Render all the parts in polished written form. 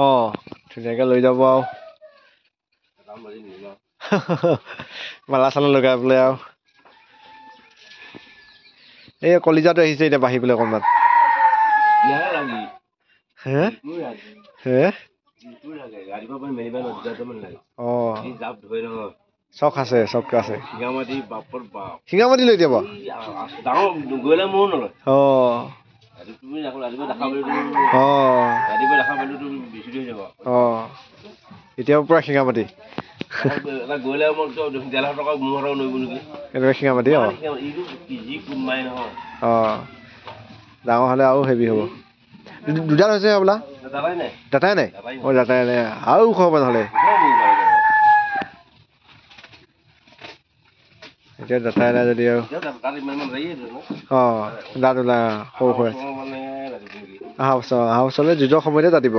অঁ ধুনীয়াকৈ লৈ যাব আৰু মালা চালা লগাই পেলাই আৰু এই কলিজাটো আহিছে এতিয়া বাঢ়িবলৈ অকণমান হে হে অঁ চখ আছে চখটো আছে শিঙামাটি লৈ যাব অঁ অঁ এতিয়া পুৰা শিঙামাটি এনেকুৱা শিঙামাটি অঁ অঁ ডাঙৰ হ'লে আৰু হেভি হ'ব দুডাল হৈছে বোলা দাতাই নাই অঁ দাতাই নাই আৰু ওখ হ'ব নহ'লে এতিয়া দাতাই নাই যদি আৰু অঁ দাঁত ওলাই সৰু হৈ আছে অহা বছৰলৈ যুঁজৰ সময়তে দাতিব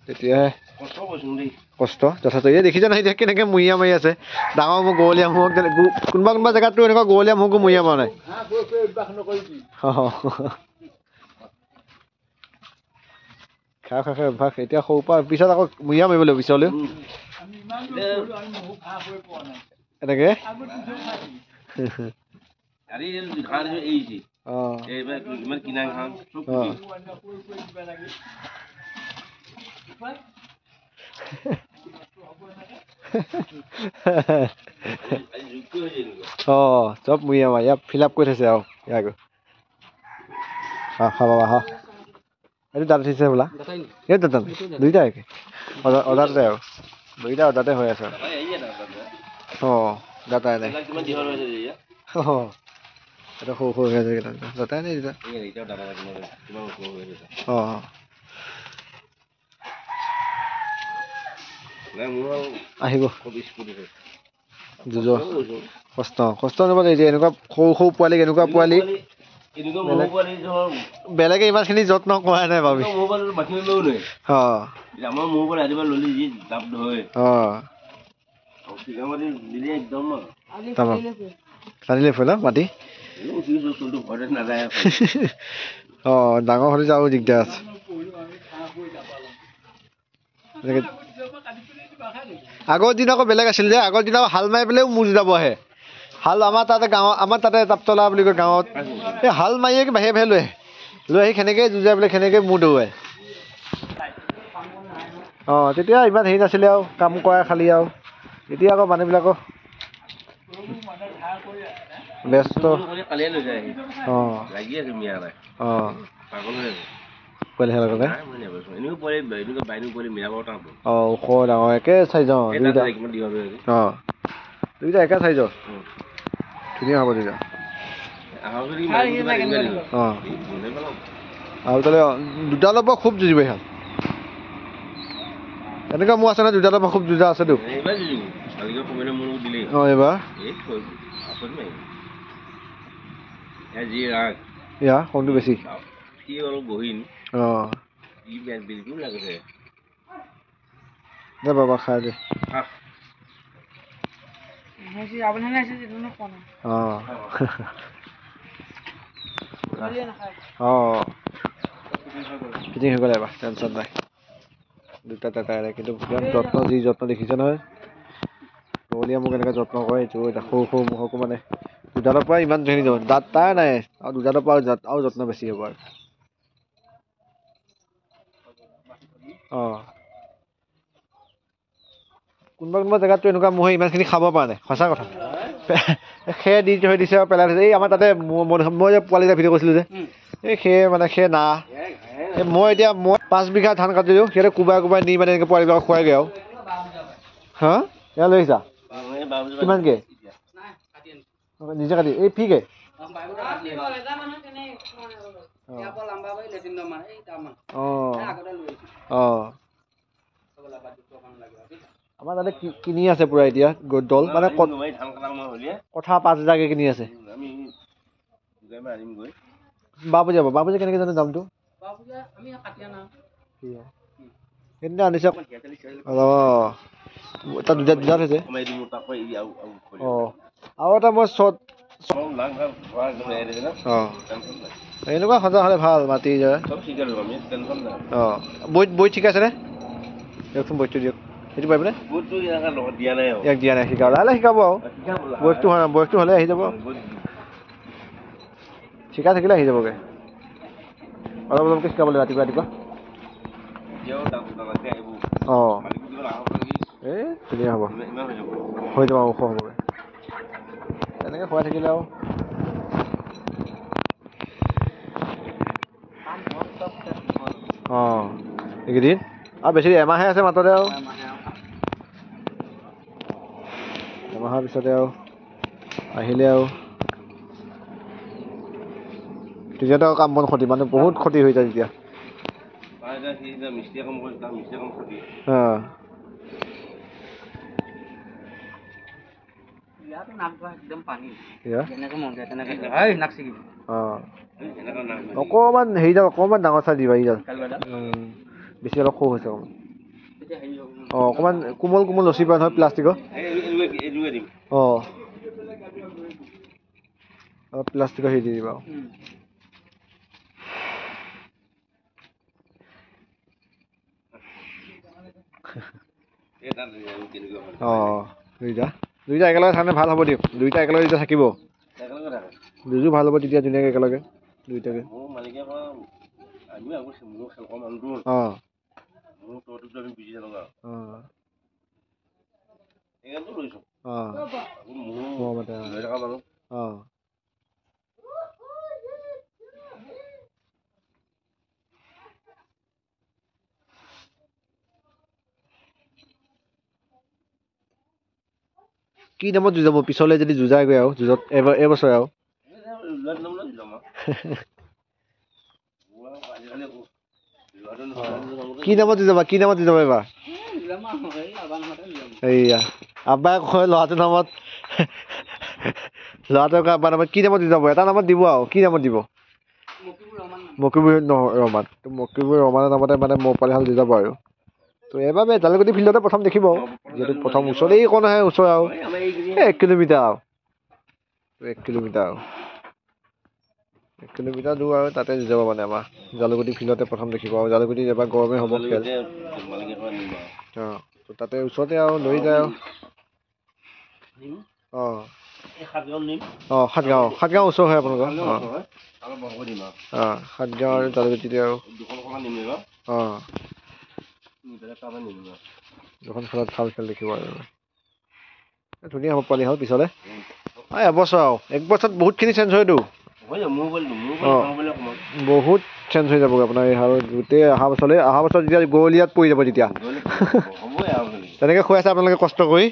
তেতিয়াহে কষ্ট যথেষ্ট এই দেখিছে নহয় এতিয়া কেনেকৈ মৰিয়া মাৰি আছে ডাঙৰ মোৰ গৱলীয়া মূহক কোনোবা জেগাততো এনেকুৱা গৱলীয়া মূহকো মৰিয়া মৰা নাই খাই অভ্যাস এতিয়া সৰুৰ পৰা পিছত আকৌ মৰিয়া মাৰিব লাগিব পিছলৈ এনেকে অঁ চব মৰিয়া মাৰি ইয়াত ফিল আপ কৰি থৈছে আৰু ইয়াকো খাবা আহা এইটো দাঁত উঠিছে বোলা এই দাঁত দুইটা একে অদাতে আৰু দুইটা অদাতে হৈ আছে অঁ দাঁতাই নাই অঁ এটা সৰু সৰু হৈ আছে দাঁতাই নাই দুটা অঁ আহিব যুঁজৰ কষ্ট নব এতিয়া এনেকুৱা সৰু সৰু পোৱালীক এনেকুৱা পোৱালী বেলেগে ইমানখিনি যত্ন কৰা নাই বাৰু টানিলে ফুল মাটি অঁ ডাঙৰ হ'লে আৰু দিগদাৰ আছে আগৰ দিন আকৌ বেলেগ আছিল যে আগৰ দিন হাল মাৰি পেলাইও মোৰ যাব আহে হাল আমাৰ তাতে তাপতলা বুলি কয় গাঁৱত এই হাল মাৰিয়ে বাহিৰে বাহিৰে লৈ আহি সেনেকৈয়ে যুঁজাই পেলাই সেনেকৈয়ে মূৰ দৌৰাই অঁ তেতিয়া ইমান হেৰি নাছিলে আৰু কাম কৰা খালী আৰু এতিয়া আকৌ মানুহবিলাকৰ ব্যস্ত অঁ অঁ অঁ ওখ ডাঙৰ একে চাইজৰ অঁ দুইটা একে চাইজৰ ধুনীয়া হ'ব তেতিয়া অঁ আৰু তাতে দুডালৰ পৰা খুব যুঁজিব ইহঁত এনেকুৱা মোৰ আছে নহয় দুডালৰ পৰা খুব যুঁজা আছেতো অঁ এইবাৰ ইয়াৰ সোণটো বেছি অঁ দে বাবা খাই দে অঁ অঁ ফিটিং হৈ গ'লে এবাৰ টেনশ্যন নাই দুটা টাটাই কিন্তু যি যত্ন দেখিছে নহয় গৱলীয়া মোক এনেকৈ যত্ন কৰে এইটো এটা সৰু সৰু মুখকো মানে দুডালৰ পৰা ইমান ধুনীয়া যাব দাঁত তাৰ নাই আৰু দুডালৰ পৰা আৰু যত্ন বেছি হ'ব আৰু অঁ কোনোবা জেগাততো এনেকুৱা মহে ইমানখিনি খাব পৰা নাই সঁচা কথা খেৰ দি থৈ দিছে আৰু পেলাই থৈছে এই আমাৰ তাতে মই যে পোৱালি এটা ভিডিঅ' কৰিছিলোঁ যে এই সেই না এই মই 5 বিঘা ধান কাটিলোঁ সিহঁতে কোবাই নি মানে এনেকৈ পোৱালিবিলাকক খুৱাইগৈ আৰু হা এয়া লৈ আহিছা কিমানকৈ নিজে কাটি এই ফ্ৰীকৈ অঁ আমাৰ তাতে কিনি আছে পুৰা এতিয়া দল মানে কথা 5,000কৈ কিনি আছে বাবুজী কেনেকৈ জানো দামটো সেইদিনা আনিছে অঁ তাত দুটা হৈছে অঁ আৰু এটা মই অঁ এনেকুৱা সজা হ'লে ভাল মাটি জেগা অঁ বৈত ঠিক আছেনে দিয়কচোন বৈতটো দিয়ক সেইটো পাৰিবনে ইয়াক দিয়া নাই শিকাব লাহে লাহে শিকাব আৰু বয়সটো হ'লে আহি যাব শিকাই থাকিলে আহি যাবগৈ অলপ অলপকৈ শিকাব লাগিব ৰাতিপুৱা অঁ এই ধুনীয়া হ'ব হৈ যাব ওখ হ'বগৈ তেনেকৈ খুৱাই থাকিলে আৰু অঁ এইকেইদিন আৰু বেছি এমাহে আছে মাত্ৰতে আৰু এমাহৰ পিছতে আৰু আহিলে আৰু তেতিয়াতো আৰু কাম বন ক্ষতি মানে বহুত ক্ষতি হৈ যায় তেতিয়া অঁ অকণমান হেৰি যাওক অকণমান ডাঙৰ চাই দিবা বেছি অলপ সৰু হৈছে অকণমান অঁ অকণমান কোমল কোমল ৰছী পায় নহয় প্লাষ্টিকৰ অঁ অলপ প্লাষ্টিকৰ হেৰি দি দিবা অঁ দুইটা একেলগে থাকলে ভাল হ'ব দিয়ক দুইটা একেলগে যেতিয়া থাকিব দুযোৰ ভাল হ'ব তেতিয়া ধুনীয়াকৈ একেলগে দুইটাকে অঁ অঁ কি নামত যুঁজাব পিছলৈ যদি যুঁজাগৈ আৰু যুঁজত এবছৰ আৰু কি নামত যুঁজাবা এবাৰ এইয়া আব্বাই কয় ল'ৰাটোৰ নামত ল'ৰাটোক আব্বাৰ নামত কি নামত যুঁজাব এটা নামত দিব আৰু কি নামত দিব মকিবুৰ ৰহমান মকিবুৰ ৰহমানৰ নামতে মানে মোৰ পোৱালিহাল যুঁজাব আৰু তো এবাৰ জালুকুটি ফিল্ডতে প্ৰথম দেখিব যিহেতু প্ৰথম ওচৰতেই অকণ আহে ওচৰ আৰু 1 কিলোমিটাৰ আৰু 1 কিলোমিটাৰ দূৰ আৰু তাতে যুঁজাব মানে আমাৰ জালুকুটি ফিল্ডতে প্ৰথম দেখিব আৰু জালুকুটি এবাৰ গৰমেই হ'ব খেল অঁ তো তাতে ওচৰতে আৰু লৈ যায় আৰু অঁ অঁ সাতগাঁও ওচৰ হয় আপোনালোকৰ অঁ অঁ সাতগাঁও আৰু জালুকুটিতে আৰু অঁ দুখন খেলত ভাল খেল দেখিব আৰু ধুনীয়া হ'ব পোৱালি হ'ল পিছলৈ এবছৰ আৰু 1 বছৰত বহুতখিনি চেঞ্জ হয়তো অঁ বহুত চেঞ্জ হৈ যাবগৈ আপোনাৰ এই হাল গোটেই অহা বছৰ যেতিয়া গৰুলিয়াত পৰি যাব তেতিয়া তেনেকৈ খুৱাইছে আপোনালোকে কষ্ট কৰি